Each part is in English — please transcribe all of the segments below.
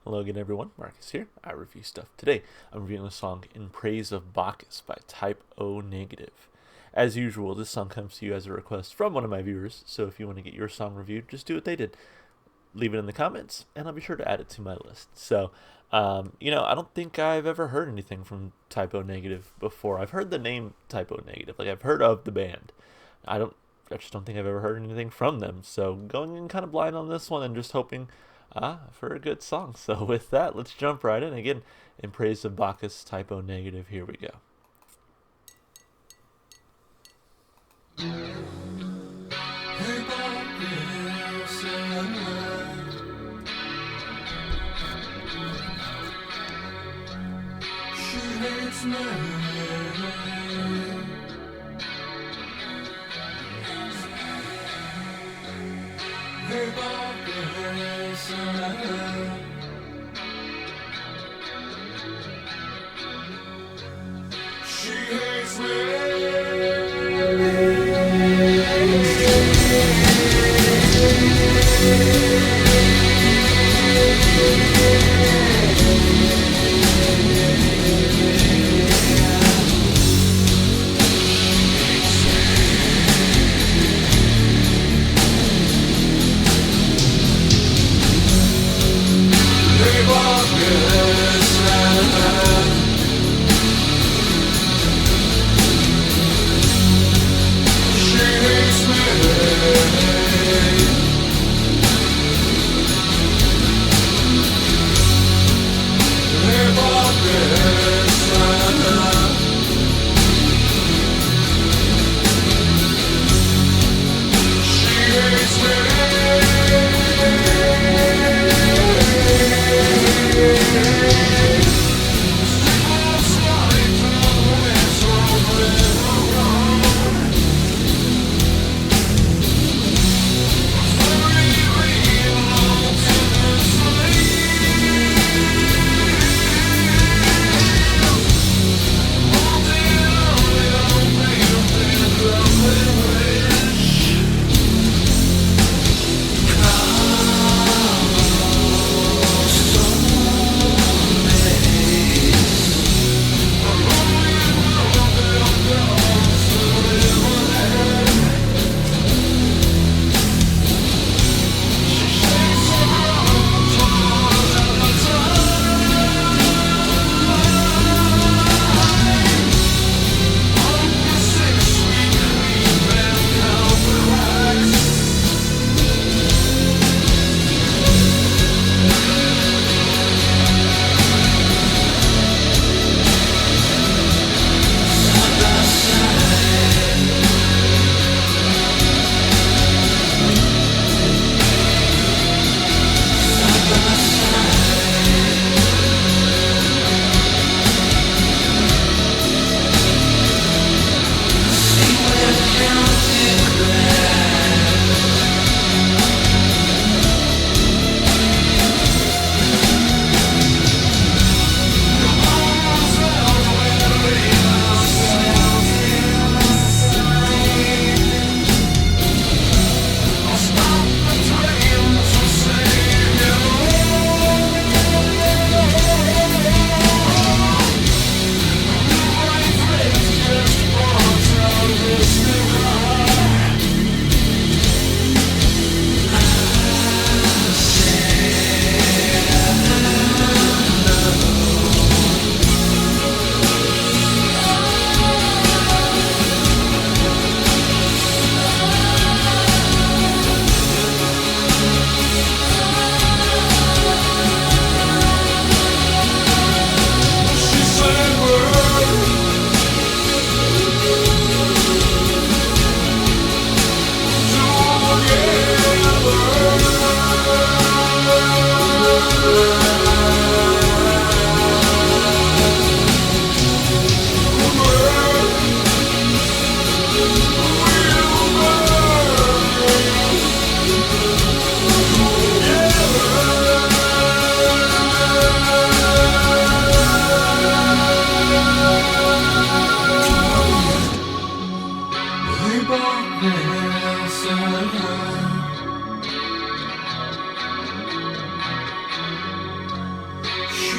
Hello again, everyone. Marcus here. I review stuff. Today, I'm reviewing a song In Praise of Bacchus by Type O Negative. As usual, this song comes to you as a request from one of my viewers, so if you want to get your song reviewed, just do what they did. Leave it in the comments, and I'll be sure to add it to my list. So, I don't think I've ever heard anything from Type O Negative before. I've heard the name Type O Negative, like I've heard of the band. I don't, I just don't think I've ever heard anything from them. So going in kind of blind on this one and just hoping for a good song. So with that, let's jump right in. Again, In Praise of Bacchus, Type O Negative. Here we go. Hey, Bacchus, she hates me. Hey, Bacchus, she hates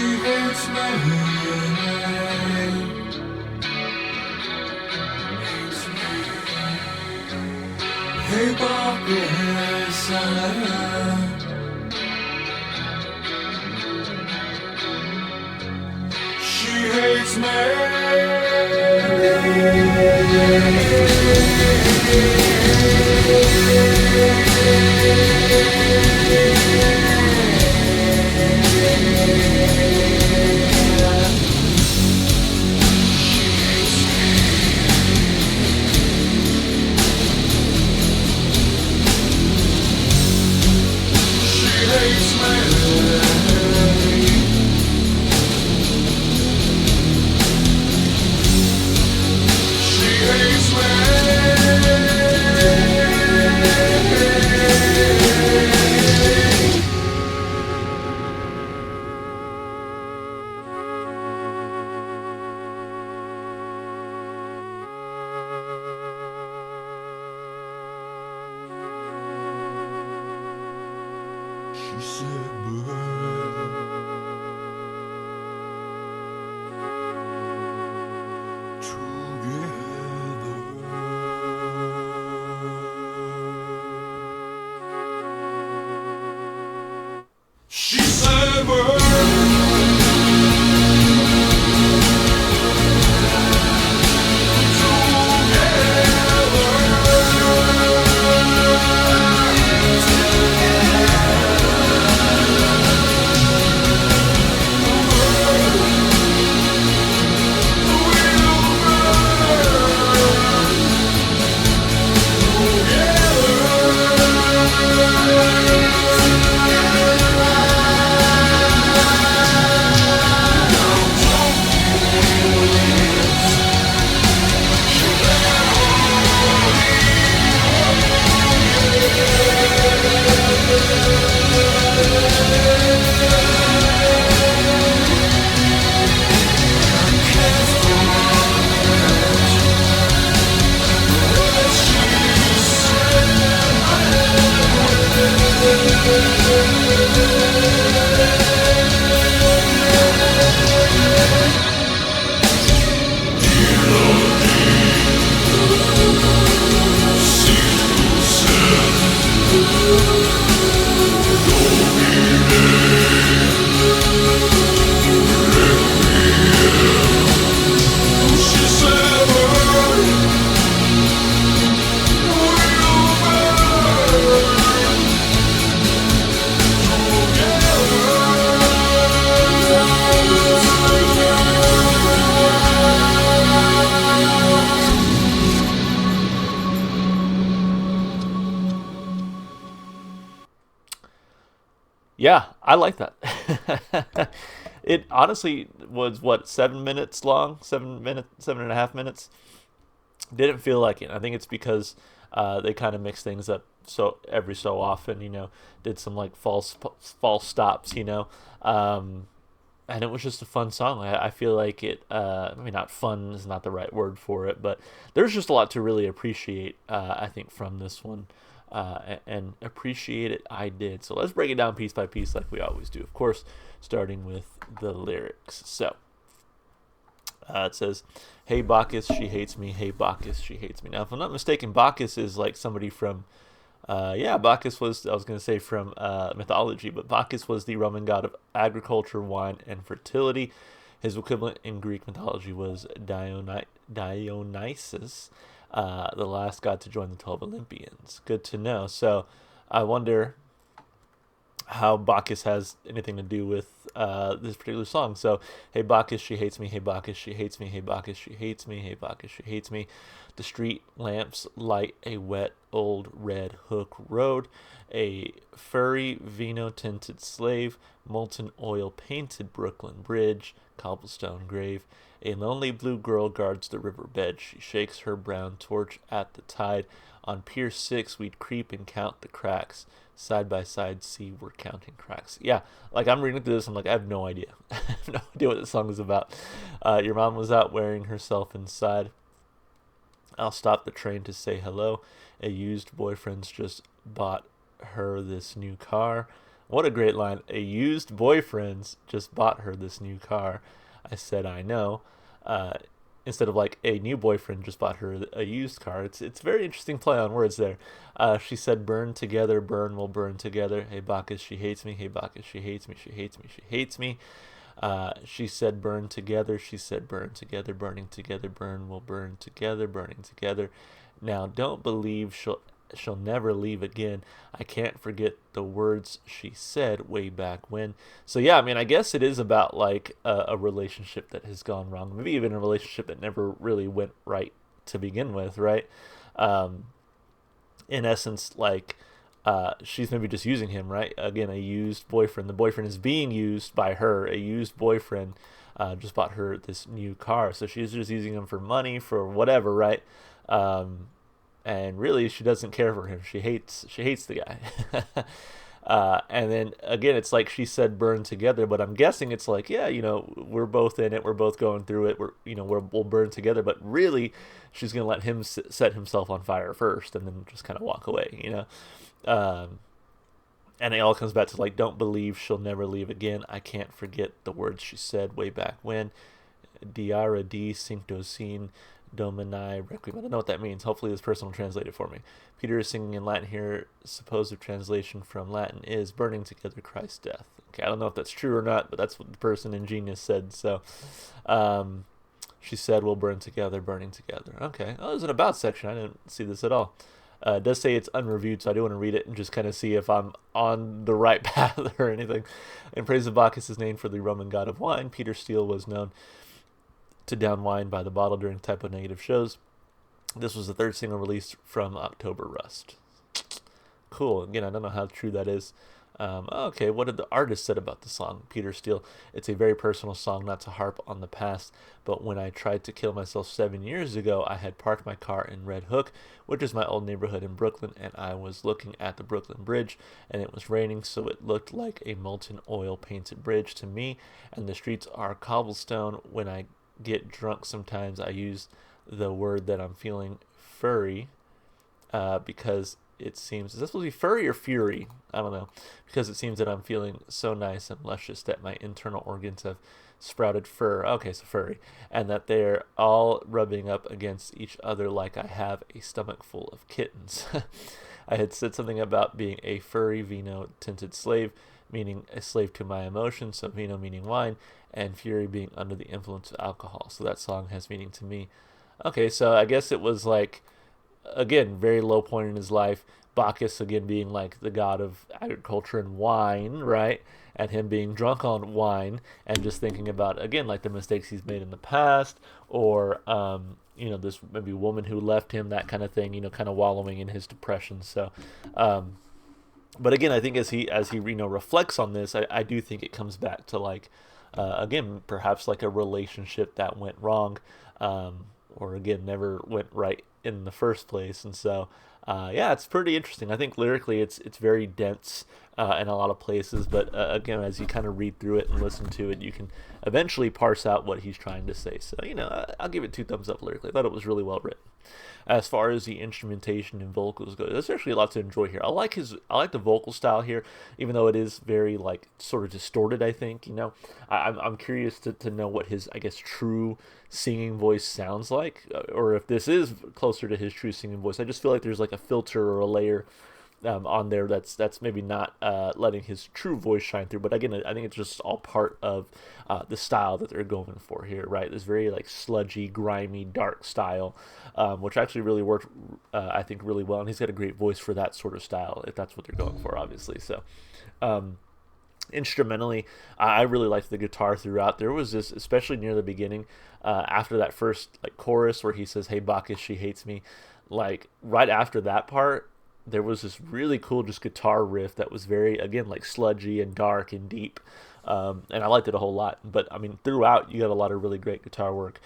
hates me. Hey, Bacchus, she hates me. She hates me. She hates me. She said, she said, Yeah, I like that. It honestly was what, 7 minutes long, 7 minutes, 7.5 minutes. Didn't feel like it. I think it's because they kind of mix things up so every so often. Did some like false stops. And it was just a fun song. I feel like it. I mean, not fun is not the right word for it, but there's just a lot to really appreciate. I think from this one, and appreciate it. I did. So let's break it down piece by piece, like we always do. Of course, starting with the lyrics. So it says, "Hey Bacchus, she hates me. Hey Bacchus, she hates me." Now, if I'm not mistaken, Bacchus is like somebody from Bacchus was, I was going to say from mythology, but Bacchus was the Roman god of agriculture, wine, and fertility. His equivalent in Greek mythology was Dionysus, the last god to join the 12 Olympians. Good to know. So I wonder how Bacchus has anything to do with this particular song. So, hey Bacchus, she hates me. Hey Bacchus, she hates me. Hey Bacchus, she hates me. Hey Bacchus, she hates me. The street lamps light a wet old red hook road. A furry vino tinted slave, molten oil painted Brooklyn Bridge, cobblestone grave. A lonely blue girl guards the riverbed. She shakes her brown torch at the tide. On Pier 6, we'd creep and count the cracks. Side by side, see, we're counting cracks. Yeah, like I'm reading through this, I'm like, I have no idea. I have no idea what this song is about. Your mom was out wearing herself inside. I'll stop the train to say hello. A used boyfriend's just bought her this new car. What a great line. A used boyfriend's just bought her this new car. I said, I know. Uh, Instead of like a new boyfriend just bought her a used car. It's very interesting play on words there. She said, burn together, burn will burn together. Hey Bacchus, she hates me. Hey Bacchus, she hates me. She hates me. She hates me. She said, burn together. She said, burn together, burning together, burn will burn together, burning together. Now, don't believe she'll never leave again. I can't forget the words she said way back when. So yeah, I mean, I guess it is about like a relationship that has gone wrong. Maybe even a relationship that never really went right to begin with, right? Um, in essence, like she's maybe just using him, right? Again, a used boyfriend. The boyfriend is being used by her. A used boyfriend just bought her this new car, so she's just using him for money, for whatever, right? Um, and really, she doesn't care for him. She hates the guy. And then again, it's like she said, burn together, but I'm guessing it's like, yeah, we're both in it, we're both going through it, we'll burn together, but really, she's gonna let him set himself on fire first, and then just kind of walk away. Um, and it all comes back to like, don't believe she'll never leave again. I can't forget the words she said way back when. Diara di Cincto Sin Domini Requiem. I don't know what that means. Hopefully this person will translate it for me. Peter is singing in Latin here. Supposed translation from Latin is burning together Christ's death. Okay, I don't know if that's true or not, but that's what the person in Genius said. So she said, we'll burn together, burning together. Okay. Oh, there's an about section. I didn't see this at all. It does say it's unreviewed, so I do want to read it and just kind of see if I'm on the right path or anything. In praise of Bacchus, his name for the Roman god of wine, Peter Steele was known to down wine by the bottle during typo negative shows. This was the third single released from October Rust. Cool. Again, I don't know how true that is. Okay, what did the artist said about the song? Peter Steele. It's a very personal song, not to harp on the past, but when I tried to kill myself 7 years ago, I had parked my car in Red Hook, which is my old neighborhood in Brooklyn, and I was looking at the Brooklyn Bridge, and it was raining, so it looked like a molten oil painted bridge to me, and the streets are cobblestone. When I get drunk sometimes, I use the word that I'm feeling furry, because it seems, is this supposed to be furry or fury? I don't know, because it seems that I'm feeling so nice and luscious that my internal organs have sprouted fur. Okay, so furry, and that they're all rubbing up against each other like I have a stomach full of kittens. I had said something about being a furry vino tinted slave, meaning a slave to my emotions, so vino meaning wine, and fury being under the influence of alcohol. So that song has meaning to me. Okay, so I guess it was like, again, very low point in his life. Bacchus, again, being like the god of agriculture and wine, right? And him being drunk on wine and just thinking about, again, like the mistakes he's made in the past, or, this maybe woman who left him, that kind of thing, kind of wallowing in his depression. So, but again, I think as he reflects on this, I do think it comes back to like, again, perhaps like a relationship that went wrong, or again, never went right in the first place. And so, yeah, it's pretty interesting. I think lyrically it's very dense in a lot of places, but again, as you kind of read through it and listen to it, you can eventually parse out what he's trying to say. So, I'll give it 2 thumbs up lyrically. I thought it was really well written. As far as the instrumentation and vocals go, there's actually a lot to enjoy here. I like the vocal style here, even though it is very like sort of distorted. I think I'm curious to know what his, I guess, true singing voice sounds like, or if this is closer to his true singing voice. I just feel like there's like a filter or a layer on there that's maybe not letting his true voice shine through. But again, I think it's just all part of the style that they're going for here, right? This very like sludgy, grimy, dark style, which actually really worked, I think, really well. And he's got a great voice for that sort of style, if that's what they're going for, obviously. So, instrumentally, I really liked the guitar throughout. There was this, especially near the beginning, after that first like chorus where he says, "Hey Bacchus, she hates me." Like right after that part, there was this really cool just guitar riff that was very, again, like sludgy and dark and deep, and I liked it a whole lot. But I mean, throughout you got a lot of really great guitar work.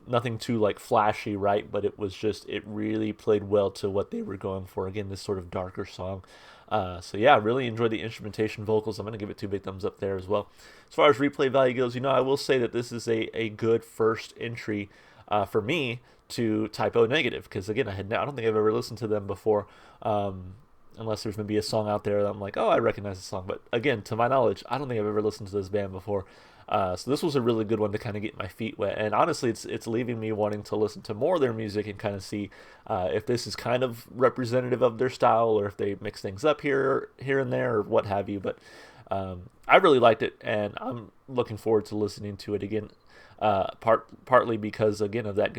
Nothing too like flashy, right? But it was just, it really played well to what they were going for. Again, this sort of darker song. So yeah, I really enjoyed the instrumentation, vocals. I'm gonna give it 2 big thumbs up there as well. As far as replay value goes, I will say that this is a good first entry for me to Typo Negative, because again, I don't think I've ever listened to them before, unless there's maybe a song out there that I'm like, oh, I recognize the song. But again, to my knowledge, I don't think I've ever listened to this band before. So this was a really good one to kind of get my feet wet, and honestly, it's leaving me wanting to listen to more of their music and kind of see if this is kind of representative of their style, or if they mix things up here and there, or what have you. But I really liked it, and I'm looking forward to listening to it again. Partly because again of that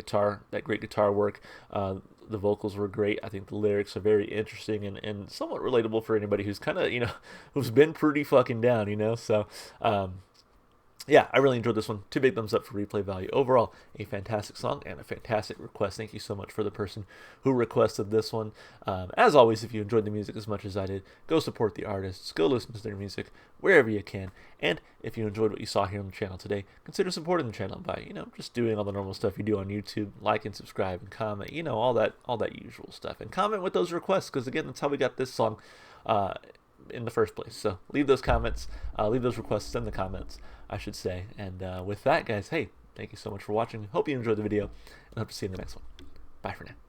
great guitar work. The vocals were great. I think the lyrics are very interesting and somewhat relatable for anybody who's kind of who's been pretty fucking down. So. Yeah, I really enjoyed this one. 2 big thumbs up for replay value. Overall, a fantastic song and a fantastic request. Thank you so much for the person who requested this one. As always, if you enjoyed the music as much as I did, go support the artists. Go listen to their music wherever you can. And if you enjoyed what you saw here on the channel today, consider supporting the channel by, just doing all the normal stuff you do on YouTube. Like and subscribe and comment. All that usual stuff. And comment with those requests, because again, that's how we got this song in the first place. So leave those comments, leave those requests in the comments, I should say. And with that, guys, hey, thank you so much for watching. Hope you enjoyed the video, and hope to see you in the next one. Bye for now.